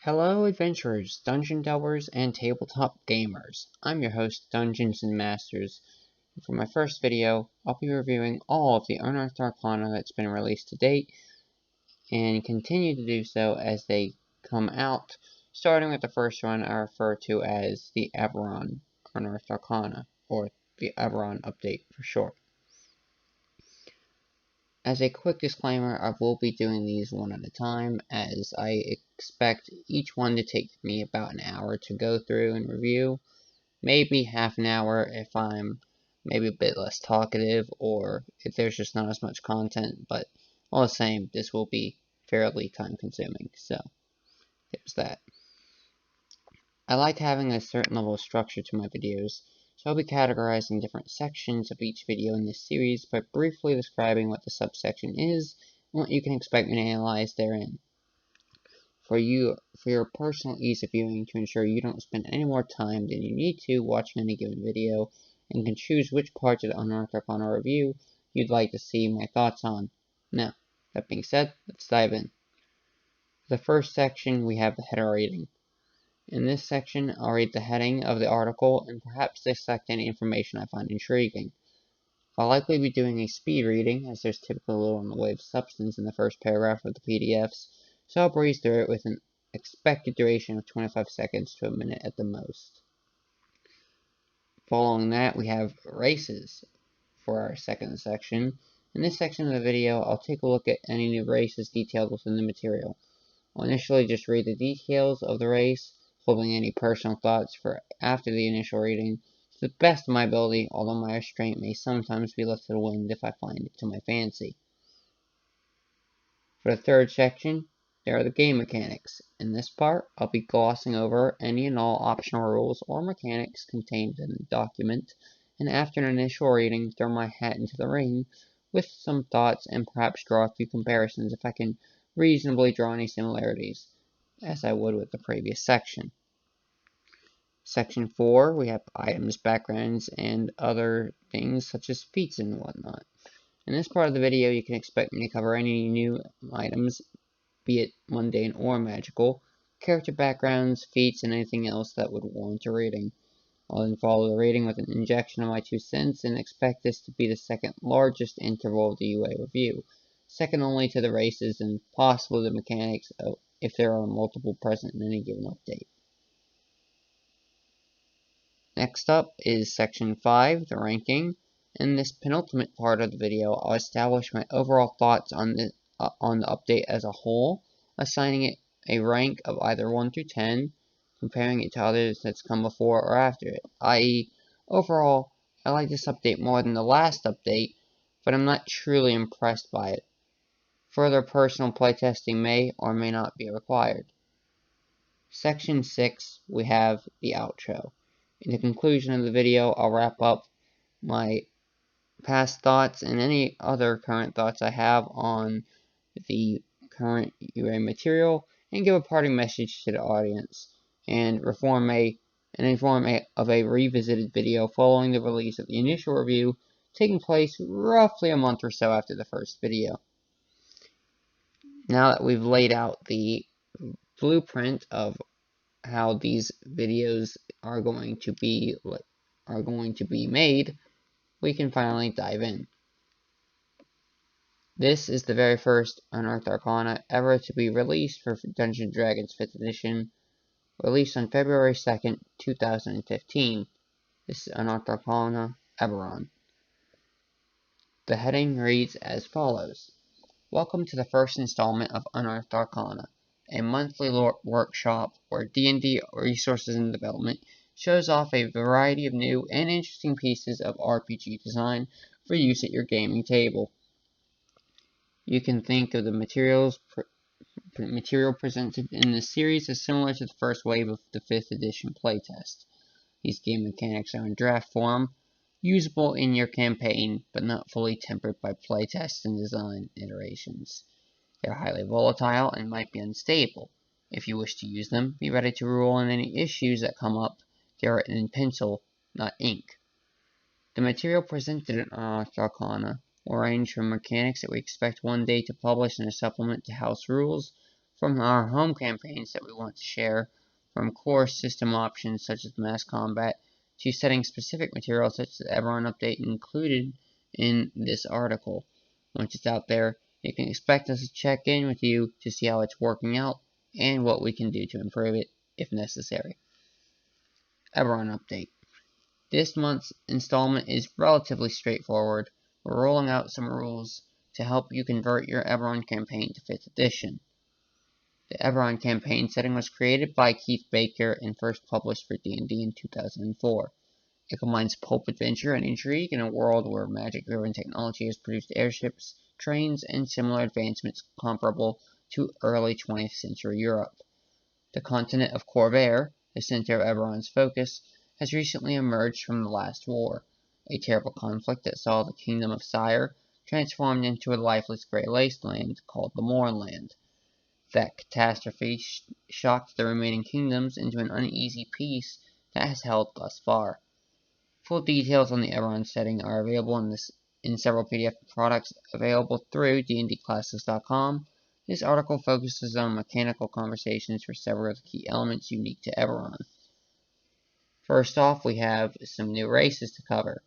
Hello adventurers, dungeon delvers, and tabletop gamers. I'm your host, Dungeons & Masters. And for my first video, I'll be reviewing all of the Unearthed Arcana that's been released to date, and continue to do so as they come out, starting with the first one I refer to as the Ebberon Unearthed Arcana, or the Ebberon update for short. As a quick disclaimer, I will be doing these one at a time, as I expect each one to take me about an hour to go through and review. Maybe half an hour if I'm maybe a bit less talkative, or if there's just not as much content, but all the same, this will be fairly time consuming, so there's that. I like having a certain level of structure to my videos, so I'll be categorizing different sections of each video in this series by briefly describing what the subsection is and what you can expect me to analyze therein. For your personal ease of viewing, to ensure you don't spend any more time than you need to watching any given video, and can choose which parts of the Unearthed Arcana review you'd like to see my thoughts on. Now, that being said, let's dive in. For the first section, we have the header reading. In this section, I'll read the heading of the article and perhaps dissect any information I find intriguing. I'll likely be doing a speed reading, as there's typically little in the way of substance in the first paragraph of the PDFs, so I'll breeze through it with an expected duration of 25 seconds to a minute at the most. Following that, we have races for our second section. In this section of the video, I'll take a look at any new races detailed within the material. I'll initially just read the details of the race, holding any personal thoughts for after the initial reading, to the best of my ability, although my restraint may sometimes be left to the wind if I find it to my fancy. For the third section, there are the game mechanics. In this part, I'll be glossing over any and all optional rules or mechanics contained in the document, and after an initial reading, throw my hat into the ring with some thoughts and perhaps draw a few comparisons if I can reasonably draw any similarities, as I would with the previous section. Section 4, we have items, backgrounds, and other things such as feats and whatnot. In this part of the video, you can expect me to cover any new items, be it mundane or magical, character backgrounds, feats, and anything else that would warrant a rating. I'll then follow the rating with an injection of my 2 cents and expect this to be the second largest interval of the UA review, second only to the races and possibly the mechanics if there are multiple present in any given update. Next up is Section 5, the ranking. In this penultimate part of the video, I'll establish my overall thoughts on the update as a whole, assigning it a rank of either 1 through 10, comparing it to others that's come before or after it, i.e., overall, I like this update more than the last update, but I'm not truly impressed by it. Further personal playtesting may or may not be required. Section 6, we have the outro. In the conclusion of the video, I'll wrap up my past thoughts and any other current thoughts I have on the current UA material, and give a parting message to the audience, and inform of a revisited video following the release of the initial review, taking place roughly a month or so after the first video. Now that we've laid out the blueprint of how these videos are going to be made, we can finally dive in. This is the very first Unearthed Arcana ever to be released for Dungeons & Dragons 5th edition, released on February 2nd, 2015. This is Unearthed Arcana Ebberon. The heading reads as follows: Welcome to the first installment of Unearthed Arcana, a monthly workshop where D&D Resources and Development shows off a variety of new and interesting pieces of RPG design for use at your gaming table. You can think of the material presented in this series as similar to the first wave of the 5th edition playtest. These game mechanics are in draft form, usable in your campaign, but not fully tempered by playtests and design iterations. They are highly volatile and might be unstable. If you wish to use them, be ready to rule on any issues that come up. They are written in pencil, not ink. The material presented in Unearthed Arcana will range from mechanics that we expect one day to publish in a supplement to house rules, From our home campaigns that we want to share, from core system options such as mass combat, to setting specific materials such as the Ebberon update included in this article. Once it's out there, you can expect us to check in with you to see how it's working out and what we can do to improve it if necessary. Ebberon update. This month's installment is relatively straightforward. We're rolling out some rules to help you convert your Ebberon campaign to 5th edition. The Ebberon campaign setting was created by Keith Baker and first published for D&D in 2004. It combines pulp adventure and intrigue in a world where magic-driven technology has produced airships, trains, and similar advancements comparable to early 20th century Europe. The continent of Corvair, the center of Ebberon's focus, has recently emerged from the last war, a terrible conflict that saw the kingdom of Sire transformed into a lifeless grey wasteland called the Moorland. That catastrophe shocked the remaining kingdoms into an uneasy peace that has held thus far. Full details on the Ebberon setting are available in several PDF products available through dndclassics.com. This article focuses on mechanical conversations for several of the key elements unique to Ebberon. First off, we have some new races to cover.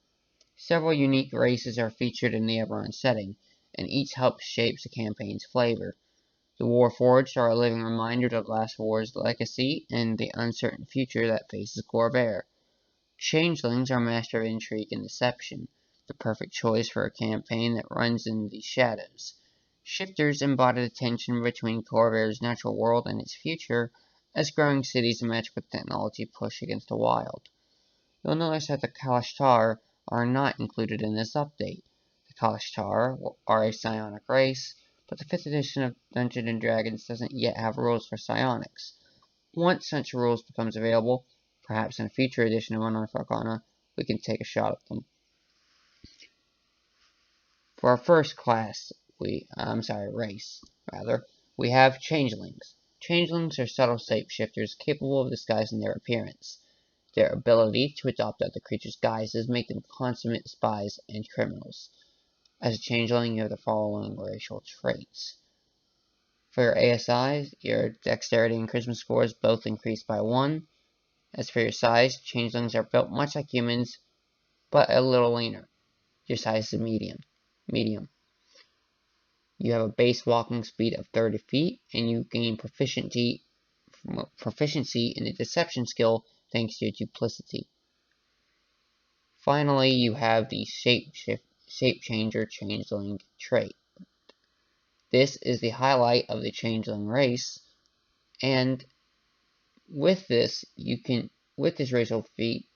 Several unique races are featured in the Ebberon setting, and each helps shape the campaign's flavor. The Warforged are a living reminder of the last war's legacy and the uncertain future that faces Corvair. Changelings are master of intrigue and deception, the perfect choice for a campaign that runs in the shadows. Shifters embody the tension between Corvair's natural world and its future, as growing cities and magical technology push against the wild. You'll notice that the Kalashtar are not included in this update. The Kalashtar are a psionic race, but the 5th edition of Dungeons & Dragons doesn't yet have rules for psionics. Once such rules becomes available, perhaps in a future edition of Unearthed Arcana, we can take a shot at them. For our first race, we have Changelings. Changelings are subtle shapeshifters capable of disguising their appearance. Their ability to adopt other creatures' guises make them consummate spies and criminals. As a changeling, you have the following racial traits. For your ASIs, your dexterity and charisma scores both increase by 1. As for your size, changelings are built much like humans, but a little leaner. Your size is medium. You have a base walking speed of 30 feet, and you gain proficiency in the deception skill thanks to your duplicity. Finally, you have the shape-changer changeling trait. This is the highlight of the changeling race, and with this racial feat,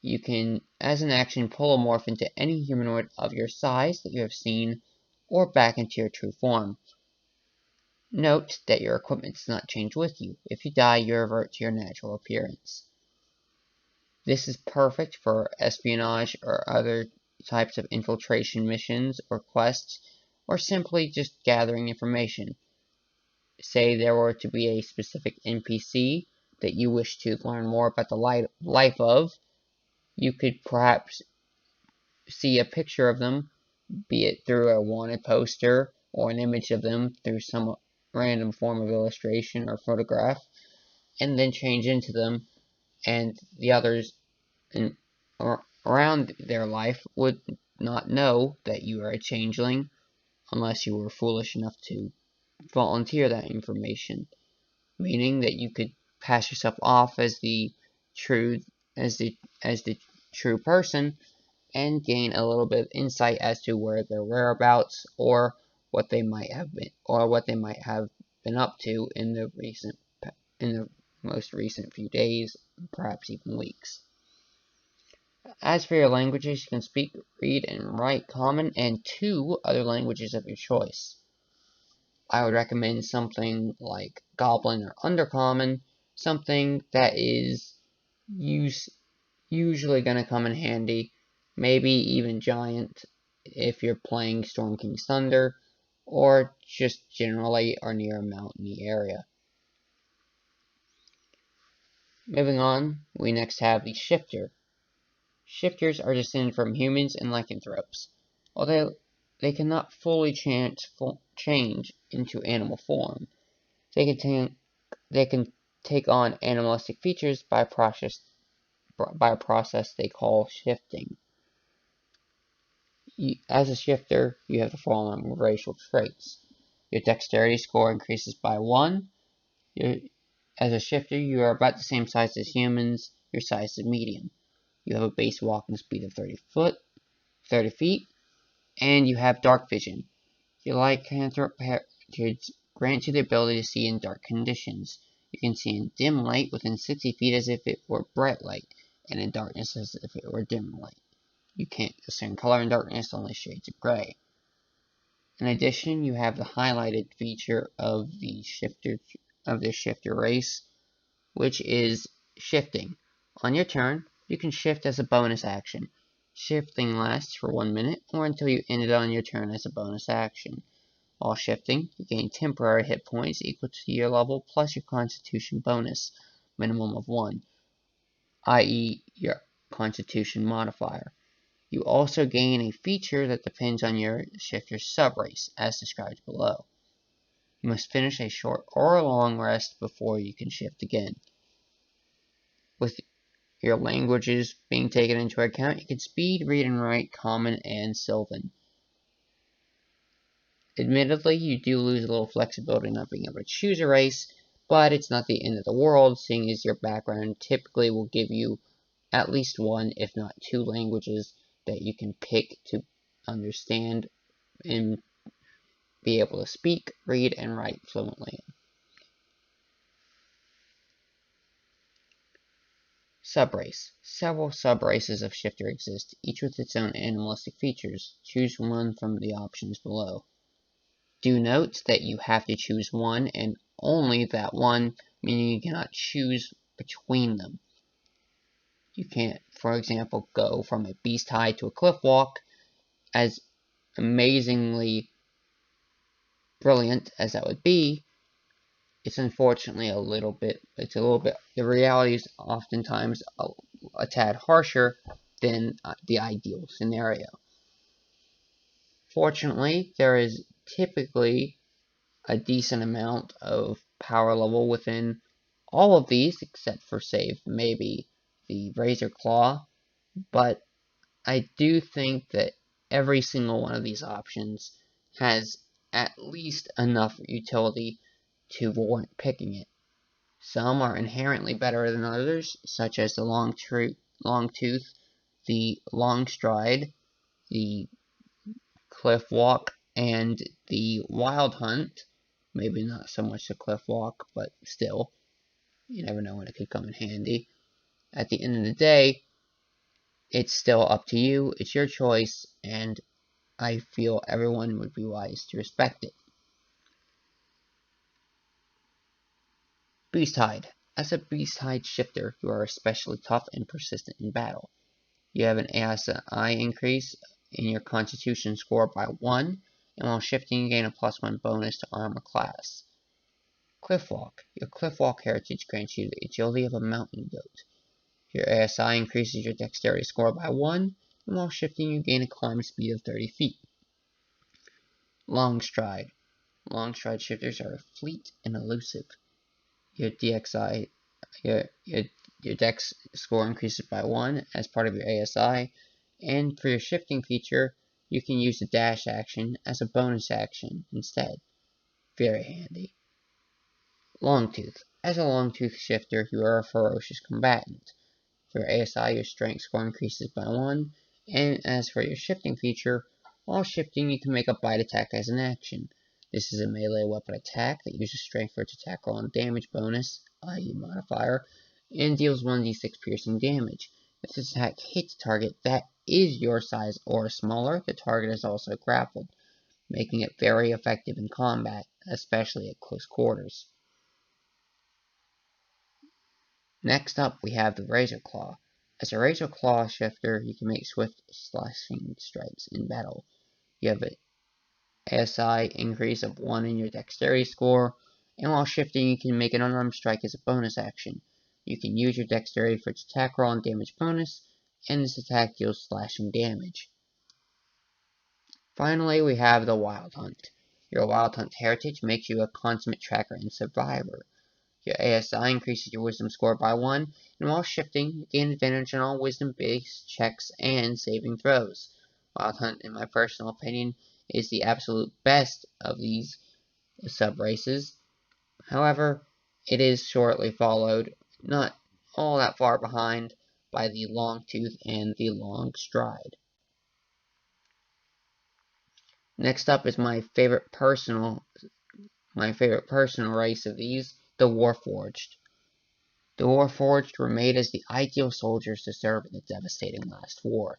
you can, as an action, pull a morph into any humanoid of your size that you have seen, or back into your true form. Note that your equipment does not change with you. If you die, you revert to your natural appearance. This is perfect for espionage or other types of infiltration missions or quests, or simply just gathering information. Say there were to be a specific NPC that you wish to learn more about the life of, you could perhaps see a picture of them, be it through a wanted poster or an image of them through some random form of illustration or photograph, and then change into them, and the others around their life would not know that you are a changeling unless you were foolish enough to volunteer that information, meaning that you could pass yourself off as the true person and gain a little bit of insight as to where their whereabouts or what they might have been up to in the most recent few days, perhaps even weeks. As for your languages, you can speak, read, and write Common and 2 other languages of your choice. I would recommend something like Goblin or Undercommon, something that is usually going to come in handy, maybe even Giant if you're playing Storm King's Thunder, or just generally are near a mountainy area. Moving on, we next have the Shifter. Shifters are descended from humans and lycanthropes, although they cannot fully change into animal form. They can take on animalistic features by a process they call shifting. As a shifter, you have the following racial traits. Your dexterity score increases by 1. As a shifter, you are about the same size as humans. Your size is medium. You have a base walking speed of 30 feet, and you have dark vision. Your lycanthrope grants you the ability to see in dark conditions. You can see in dim light within 60 feet as if it were bright light, and in darkness as if it were dim light. You can't discern color in darkness, only shades of gray. In addition, you have the highlighted feature of the shifter race, which is shifting. On your turn, you can shift as a bonus action. Shifting lasts for 1 minute or until you end it on your turn as a bonus action. While shifting, you gain temporary hit points equal to your level plus your constitution bonus, minimum of 1, i.e. your constitution modifier. You also gain a feature that depends on your shifter's subrace, as described below. You must finish a short or a long rest before you can shift again. With your languages being taken into account, you can speed, read, and write Common and Sylvan. Admittedly, you do lose a little flexibility not being able to choose a race, but it's not the end of the world, seeing as your background typically will give you at least 1, if not 2 languages that you can pick to understand and be able to speak, read, and write fluently. Subrace. Several subraces of shifter exist, each with its own animalistic features. Choose one from the options below. Do note that you have to choose one and only that one, meaning you cannot choose between them. You can't, for example, go from a beast hide to a cliff walk, as amazingly brilliant as that would be. It's unfortunately a little bit, the reality is oftentimes a tad harsher than the ideal scenario. Fortunately, there is typically a decent amount of power level within all of these, except for, save, maybe the Razor Claw, but I do think that every single one of these options has at least enough utility to warrant picking it. Some are inherently better than others, such as the long tooth, the long stride, the cliff walk, and the wild hunt. Maybe not so much the cliff walk, but still, you never know when it could come in handy. At the end of the day, it's still up to you, it's your choice, and I feel everyone would be wise to respect it. Beasthide. As a Beasthide shifter, you are especially tough and persistent in battle. You have an ASI increase in your Constitution score by 1, and while shifting you gain a +1 bonus to armor class. Cliffwalk. Your Cliffwalk heritage grants you the agility of a mountain goat. Your ASI increases your dexterity score by 1, and while shifting you gain a climb speed of 30 feet. Long stride. Long stride shifters are fleet and elusive. Your DXI, your dex score increases by 1 as part of your ASI, and for your shifting feature, you can use the dash action as a bonus action instead. Very handy. Longtooth. As a Longtooth shifter, you are a ferocious combatant. For your ASI, your strength score increases by 1, and as for your shifting feature, while shifting you can make a bite attack as an action. This is a melee weapon attack that uses strength for its attack roll and damage bonus, i.e. modifier, and deals 1d6 piercing damage. If this attack hits a target that is your size or smaller, the target is also grappled, making it very effective in combat, especially at close quarters. Next up, we have the Razor Claw. As a Razor Claw shifter, you can make swift slashing strikes in battle. You have an ASI increase of 1 in your dexterity score, and while shifting you can make an unarmed strike as a bonus action. You can use your dexterity for its attack roll and damage bonus, and this attack deals slashing damage. Finally, we have the Wild Hunt. Your Wild Hunt heritage makes you a consummate tracker and survivor. Your ASI increases your wisdom score by 1, and while shifting, you gain advantage on all wisdom-based checks and saving throws. Wild Hunt, in my personal opinion, is the absolute best of these sub-races. However, it is shortly followed, not all that far behind, by the Long Tooth and the Long Stride. Next up is my favorite personal race of these, the Warforged. The Warforged were made as the ideal soldiers to serve in the devastating last war.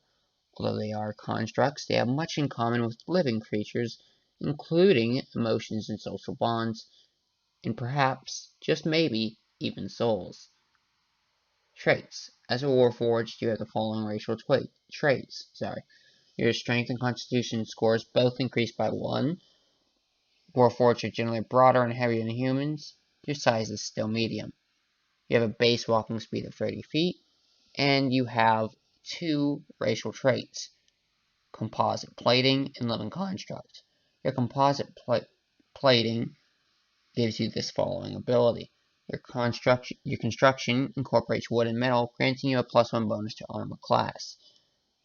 Although they are constructs, they have much in common with living creatures, including emotions and social bonds, and perhaps, just maybe, even souls. Traits. As a Warforged, you have the following racial traits. Your strength and constitution scores both increase by 1. Warforged are generally broader and heavier than humans. Your size is still medium. You have a base walking speed of 30 feet, and you have 2 racial traits, composite plating and living construct. Your composite plating gives you this following ability. Your construction incorporates wood and metal, granting you a +1 bonus to armor class.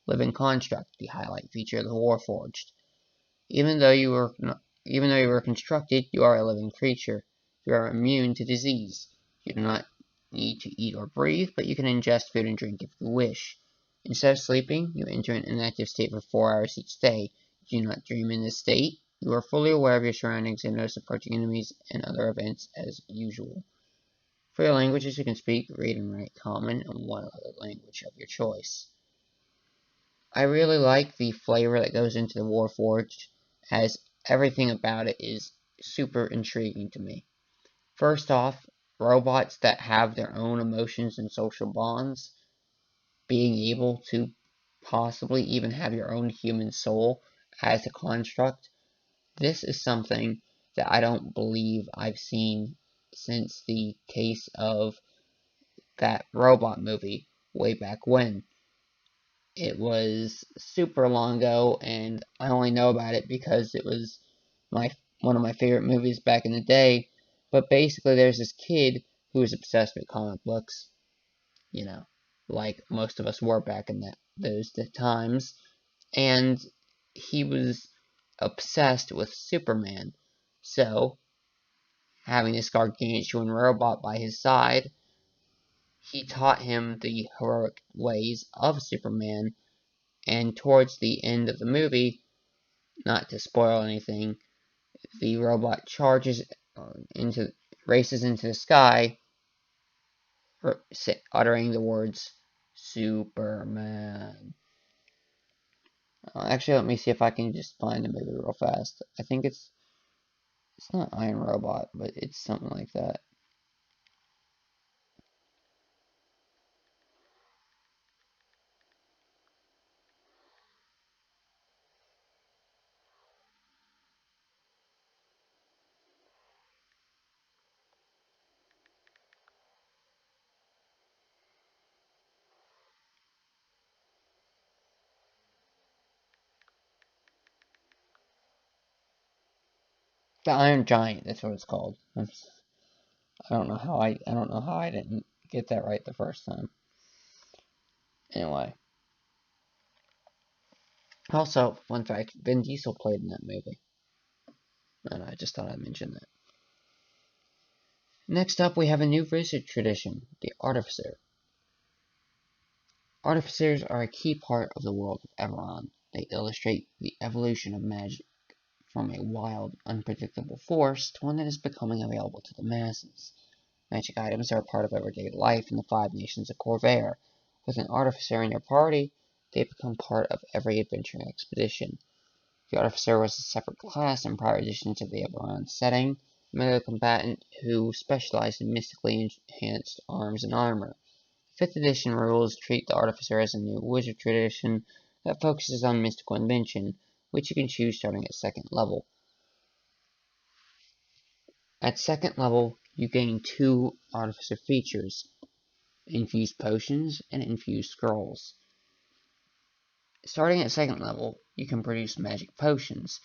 Living construct, the highlight feature of the Warforged. Even though you were constructed, you are a living creature. You are immune to disease. You do not need to eat or breathe, but you can ingest food and drink if you wish. Instead of sleeping, you enter an inactive state for 4 hours each day. You do not dream in this state. You are fully aware of your surroundings and notice approaching enemies and other events as usual. For your languages, you can speak, read, and write Common and one other language of your choice. I really like the flavor that goes into the Warforged, as everything about it is super intriguing to me. First off, robots that have their own emotions and social bonds, being able to possibly even have your own human soul as a construct, this is something that I don't believe I've seen since the case of that robot movie way back when. It was super long ago, and I only know about it because it was one of my favorite movies back in the day. But basically, there's this kid who was obsessed with comic books, you know, like most of us were back in those times, and he was obsessed with Superman. So, having this gargantuan robot by his side, he taught him the heroic ways of Superman, and towards the end of the movie, not to spoil anything, the robot races into the sky, uttering the words Superman. Actually, let me see if I can just find the movie real fast. I think it's not Iron Robot, but it's something like that. The Iron Giant, that's what it's called. I don't know how I didn't get that right the first time. Anyway. Also, fun fact, Vin Diesel played in that movie. And I just thought I'd mention that. Next up, we have a new wizard tradition, the Artificer. Artificers are a key part of the world of Ebberon. They illustrate the evolution of magic from a wild, unpredictable force to one that is becoming available to the masses. Magic items are a part of everyday life in the 5 nations of Corvair. With an artificer in your party, they become part of every adventuring expedition. The artificer was a separate class in prior editions of the Ebberon setting, a melee combatant who specialized in mystically enhanced arms and armor. 5th edition rules treat the artificer as a new wizard tradition that focuses on mystical invention, which you can choose starting at 2nd level. At 2nd level, you gain 2 artificer features, infused potions and infused scrolls. Starting at 2nd level, you can produce magic potions.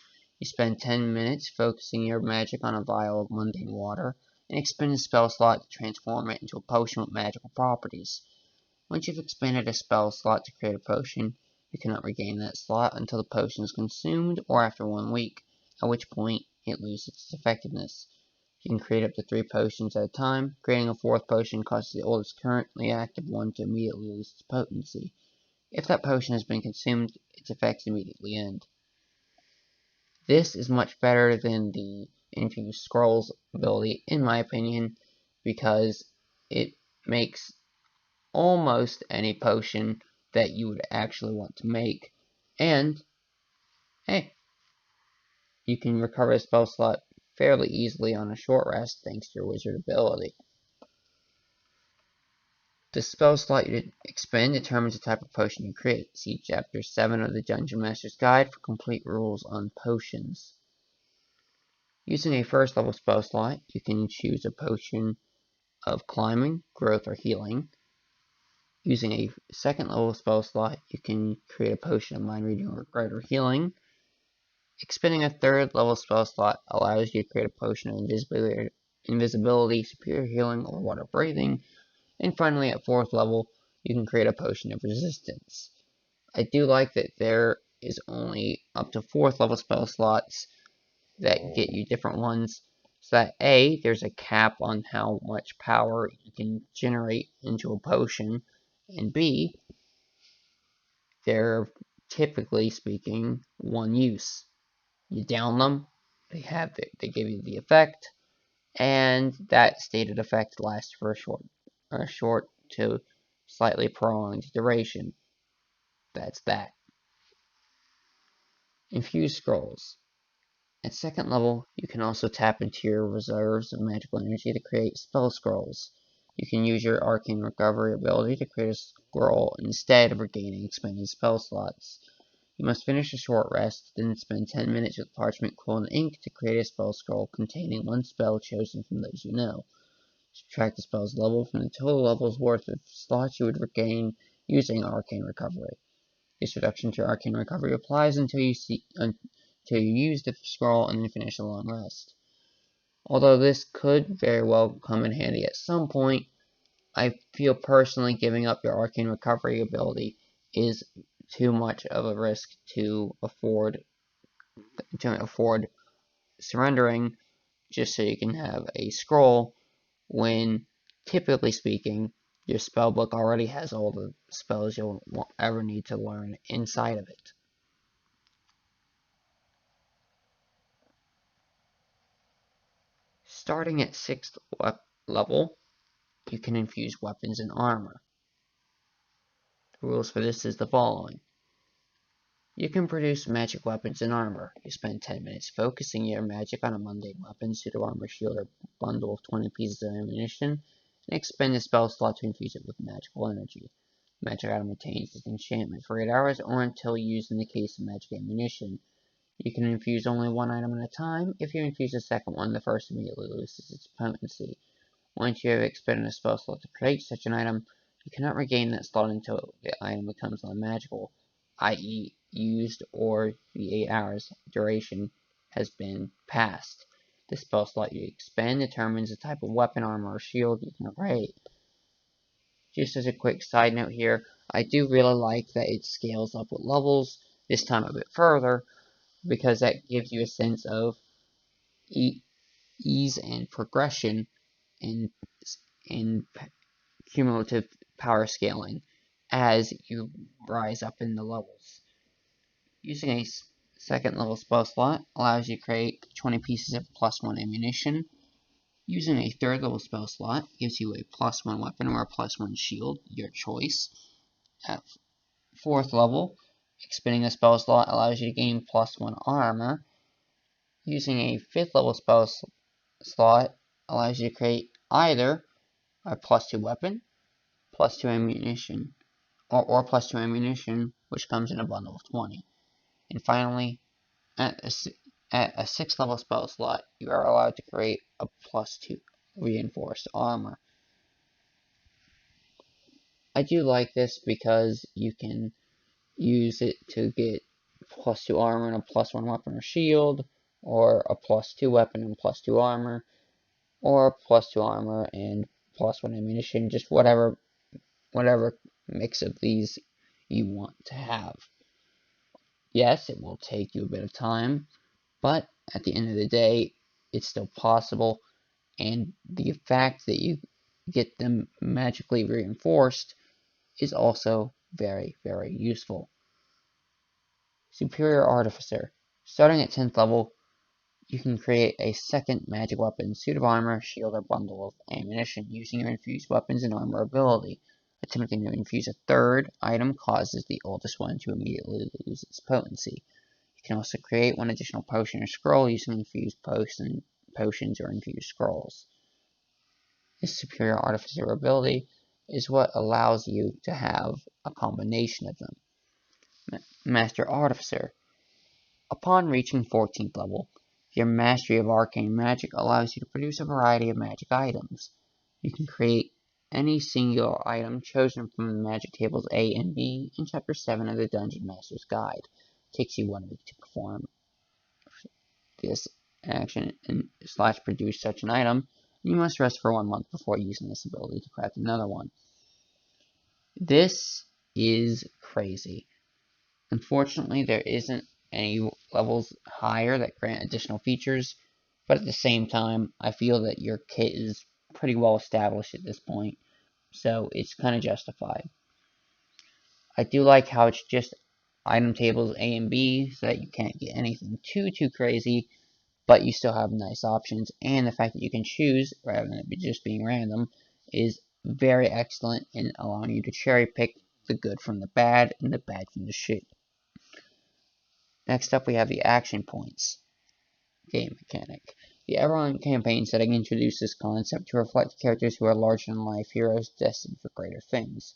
You spend 10 minutes focusing your magic on a vial of mundane water, and expend a spell slot to transform it into a potion with magical properties. Once you've expended a spell slot to create a potion, you cannot regain that slot until the potion is consumed or after 1 week, at which point it loses its effectiveness. You can create up to 3 potions at a time. Creating a 4th potion causes the oldest currently active one to immediately lose its potency. If that potion has been consumed, its effects immediately end. This is much better than the Infused Scrolls ability, in my opinion, because it makes almost any potion that you would actually want to make. And, hey, you can recover a spell slot fairly easily on a short rest thanks to your wizard ability. The spell slot you expend determines the type of potion you create. See Chapter 7 of the Dungeon Master's Guide for complete rules on potions. Using a first level spell slot, you can choose a potion of climbing, growth, or healing. Using a second level spell slot, you can create a potion of mind reading or greater healing. Expending a third level spell slot allows you to create a potion of invisibility, superior healing, or water breathing. And finally, at 4th level, you can create a potion of resistance. I do like that there is only up to 4th level spell slots that get you different ones, so that A, there's a cap on how much power you can generate into a potion, and B, they're typically speaking one use. You down them, they give you the effect, and that stated effect lasts for a short to slightly prolonged duration. That's that. Infused Scrolls. At 2nd level, you can also tap into your reserves of magical energy to create spell scrolls. You can use your Arcane Recovery ability to create a scroll instead of regaining expended spell slots. You must finish a short rest, then spend 10 minutes with parchment, quill, and ink to create a spell scroll containing one spell chosen from those you know. Subtract the spell's level from the total level's worth of slots you would regain using Arcane Recovery. This reduction to Arcane Recovery applies until you use the scroll and then finish a long rest. Although this could very well come in handy at some point, I feel personally giving up your Arcane Recovery ability is too much of a risk to afford surrendering just so you can have a scroll when, typically speaking, your spellbook already has all the spells you'll ever need to learn inside of it. Starting at 6th level, you can infuse weapons and armor. The rules for this is the following. You can produce magic weapons and armor. You spend 10 minutes focusing your magic on a mundane weapon, suit of armor, shield, or bundle of 20 pieces of ammunition, and expend a spell slot to infuse it with magical energy. The magic item retains its enchantment for 8 hours or until used in the case of magic ammunition. You can infuse only one item at a time. If you infuse a second one, the first immediately loses its potency. Once you have expended a spell slot to create such an item, you cannot regain that slot until the item becomes non-magical, i.e. used or the 8 hours duration has been passed. The spell slot you expend determines the type of weapon, armor, or shield you can create. Just as a quick side note here, I do really like that it scales up with levels, this time a bit further, because that gives you a sense of ease and progression in cumulative power scaling as you rise up in the levels. Using a second level spell slot allows you to create 20 pieces of +1 ammunition. Using a third level spell slot gives you a +1 weapon or a +1 shield, your choice. At 4th level, expending a spell slot allows you to gain +1 armor. Using a 5th level spell slot allows you to create either a +2 weapon, +2 ammunition, or +2 ammunition, which comes in a bundle of 20. And finally, at a 6th level spell slot, you are allowed to create a +2 reinforced armor. I do like this because you can use it to get +2 armor and a +1 weapon or shield, or a +2 weapon and +2 armor, or +2 armor and +1 ammunition, just whatever mix of these you want to have. Yes, it will take you a bit of time, but at the end of the day, it's still possible, and the fact that you get them magically reinforced is also very, very useful. Superior Artificer. Starting at 10th level, you can create a second magic weapon, suit of armor, shield, or bundle of ammunition using your infused weapons and armor ability. Attempting to infuse a third item causes the oldest one to immediately lose its potency. You can also create one additional potion or scroll using infused potions or infused scrolls. This superior artificer ability is what allows you to have a combination of them. Master Artificer. Upon reaching 14th level, your mastery of arcane magic allows you to produce a variety of magic items. You can create any singular item chosen from the magic tables A and B in Chapter 7 of the Dungeon Master's Guide. It takes you 1 week to perform this action and / produce such an item. You must rest for 1 month before using this ability to craft another one. This is crazy. Unfortunately, there isn't any levels higher that grant additional features, but at the same time, I feel that your kit is pretty well established at this point, so it's kind of justified. I do like how it's just item tables A and B, so that you can't get anything too crazy, but you still have nice options, and the fact that you can choose, rather than it just being random, is very excellent in allowing you to cherry pick the good from the bad, and the bad from the shit. Next up, we have the action points game mechanic. The Ebberon campaign setting introduced this concept to reflect characters who are larger-than-life heroes destined for greater things.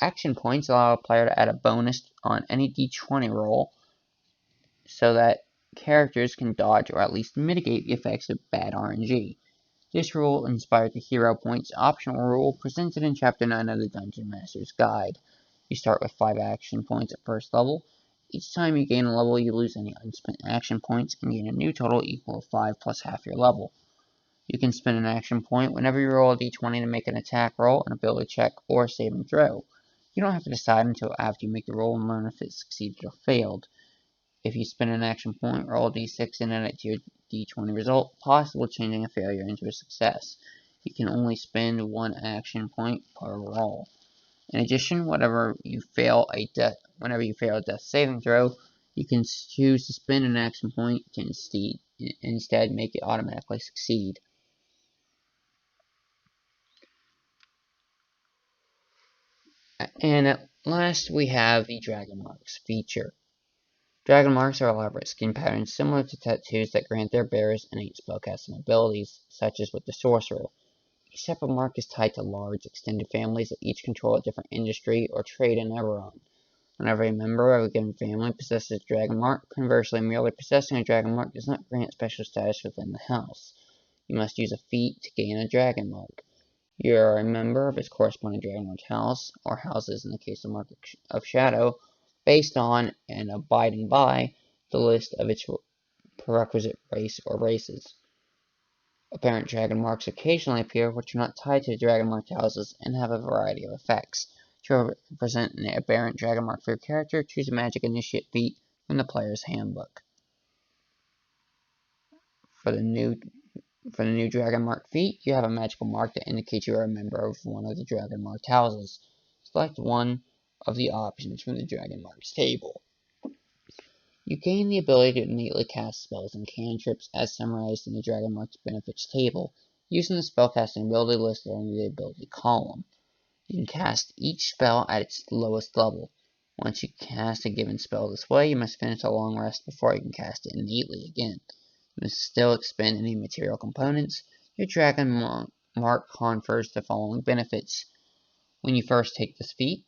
Action points allow a player to add a bonus on any d20 roll so that characters can dodge or at least mitigate the effects of bad RNG. This rule inspired the Hero Points optional rule presented in Chapter 9 of the Dungeon Master's Guide. You start with 5 action points at first level. Each time you gain a level, you lose any unspent action points and gain a new total equal to 5 plus half your level. You can spend an action point whenever you roll a d20 to make an attack roll, an ability check, or a saving throw. You don't have to decide until after you make the roll and learn if it succeeded or failed. If you spend an action point, roll a d6 and add it to your d20 result, possibly changing a failure into a success. You can only spend 1 action point per roll. In addition, whenever you fail a death saving throw, you can choose to spend an action point to instead make it automatically succeed. And at last, we have the Dragon Marks feature. Dragon marks are elaborate skin patterns similar to tattoos that grant their bearers innate spellcasting abilities, such as with the sorcerer. Each type of mark is tied to large, extended families that each control a different industry or trade in Ebberon. Whenever a member of a given family possesses a dragon mark, conversely, merely possessing a dragon mark does not grant special status within the house. You must use a feat to gain a dragon mark. You are a member of its corresponding dragonmark house, or houses in the case of Mark of Shadow, based on and abiding by the list of its prerequisite race or races. Apparent dragon marks occasionally appear which are not tied to dragonmarked houses and have a variety of effects. To represent an aberrant dragon mark for your character, choose a magic initiate feat from the player's handbook. For the new Dragon Mark feat, you have a magical mark that indicates you are a member of one of the Dragon Marked houses. Select one of the options from the Dragon Marks table. You gain the ability to innately cast spells and cantrips as summarized in the Dragon Marks benefits table, using the spellcasting ability listed under the ability column. You can cast each spell at its lowest level. Once you cast a given spell this way, you must finish a long rest before you can cast it innately again. You must still expend any material components. Your Dragon Mark confers the following benefits. When you first take this feat,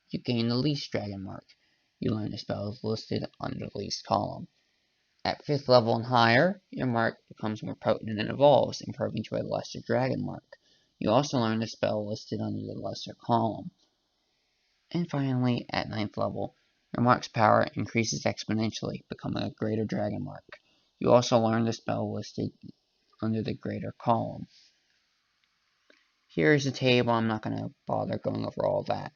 you gain the least Dragon Mark. You learn the spells listed under the least column. At 5th level and higher, your mark becomes more potent and evolves, improving to a lesser Dragon Mark. You also learn the spell listed under the lesser column. And finally, at 9th level, your mark's power increases exponentially, becoming a greater Dragon Mark. You also learn the spell listed under the greater column. Here's the table. I'm not going to bother going over all that.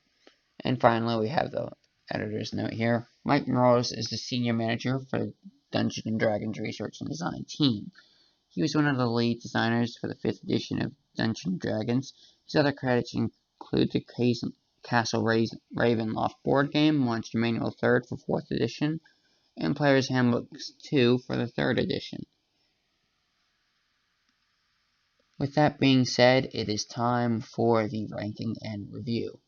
And finally, we have the editor's note here. Mike Morose is the senior manager for the Dungeons & Dragons Research and Design team. He was one of the lead designers for the 5th edition of Dungeons & Dragons. His other credits include the Castle Ravenloft board game, Monster Manual 3rd for 4th edition, and Player's Handbooks 2 for the 3rd edition. With that being said, it is time for the ranking and review.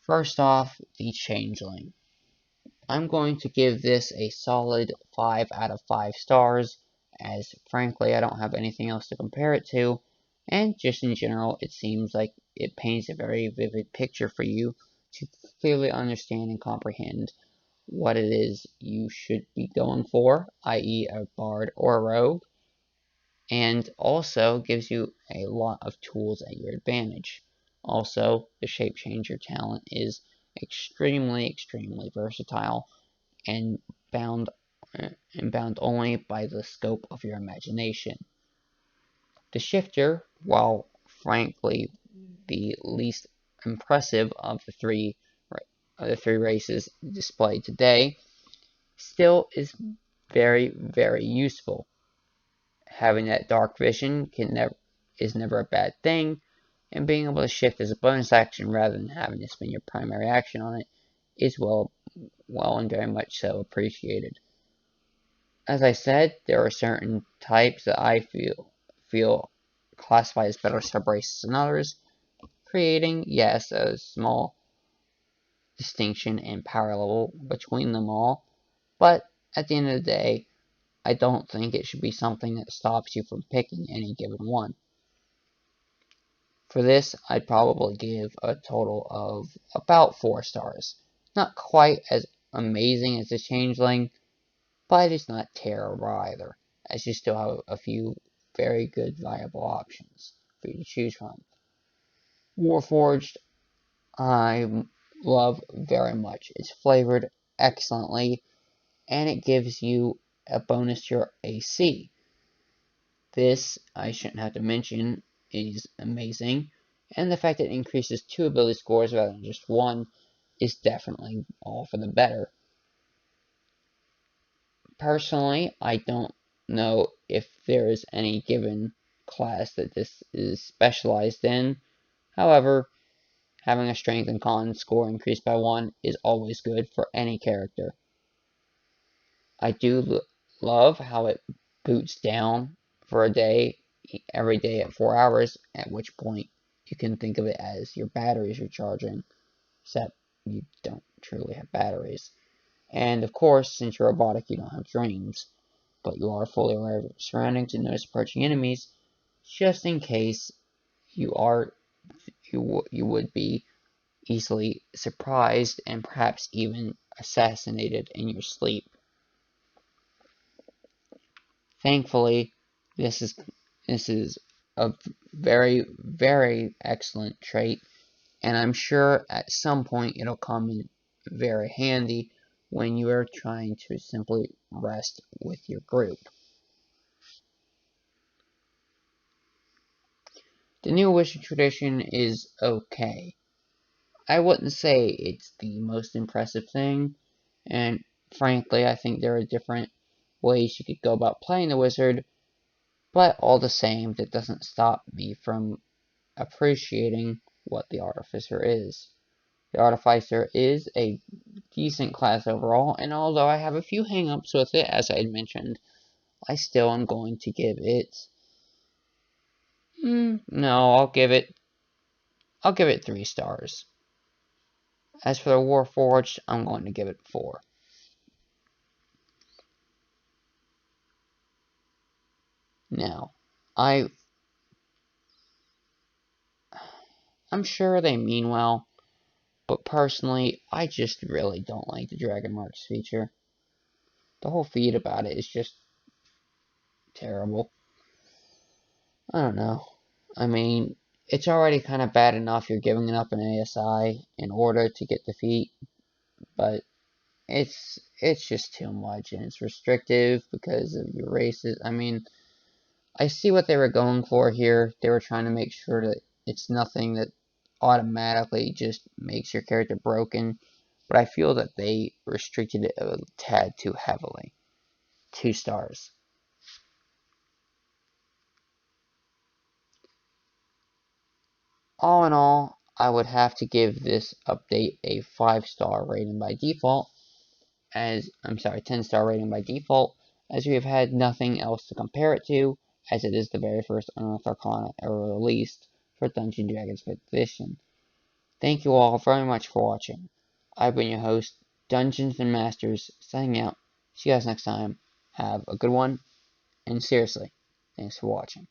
First off, the Changeling. I'm going to give this a solid 5 out of 5 stars, as frankly I don't have anything else to compare it to, and just in general it seems like it paints a very vivid picture for you to clearly understand and comprehend what it is you should be going for, i.e. a bard or a rogue, and also gives you a lot of tools at your advantage. Also, the Shape Changer talent is extremely versatile and bound only by the scope of your imagination. The Shifter, while frankly the least impressive of the three races displayed today, still is very useful. Having that dark vision is never a bad thing, and being able to shift as a bonus action rather than having to spend your primary action on it is well and very much so appreciated. As I said, there are certain types that I feel classify as better subraces than others, creating, yes, a small distinction and power level between them all, but at the end of the day, I don't think it should be something that stops you from picking any given one. For this, I'd probably give a total of about 4 stars. Not quite as amazing as the Changeling, but it's not terrible either, as you still have a few very good viable options for you to choose from. Warforged, I love very much. It's flavored excellently, and it gives you a bonus to your AC. This, I shouldn't have to mention, is amazing, and the fact that it increases 2 ability scores rather than just 1 is definitely all for the better. Personally, I don't know if there is any given class that this is specialized in. However, having a strength and con score increased by 1 is always good for any character. I do love how it boots down for a day, every day at 4 hours, at which point you can think of it as your batteries recharging, except you don't truly have batteries. And of course, since you're robotic, you don't have dreams, but you are fully aware of your surroundings and notice approaching enemies, just in case you would be easily surprised and perhaps even assassinated in your sleep. Thankfully, this is a very excellent trait, and I'm sure at some point it'll come in very handy when you are trying to simply rest with your group. The new wizard tradition is okay. I wouldn't say it's the most impressive thing, and frankly, I think there are different ways you could go about playing the wizard, but all the same, that doesn't stop me from appreciating what the Artificer is. The Artificer is a decent class overall, and although I have a few hang-ups with it, as I had mentioned, I still am going to give it... no, I'll give it 3 stars. As for the Warforged, I'm going to give it 4. Now, I'm sure they mean well, but personally, I just really don't like the Dragon Marks feature. The whole feed about it is just terrible. I don't know. I mean, it's already kind of bad enough you're giving up an ASI in order to get the feat, but it's just too much, and it's restrictive because of your races. I mean, I see what they were going for here. They were trying to make sure that it's nothing that automatically just makes your character broken, but I feel that they restricted it a tad too heavily. 2 stars. All in all, I would have to give this update a 5-star rating by default, 10-star rating by default, as we have had nothing else to compare it to, as it is the very first Unearthed Arcana ever released for Dungeons & Dragons 5th edition. Thank you all very much for watching. I've been your host, Dungeons & Masters, signing out. See you guys next time. Have a good one, and seriously, thanks for watching.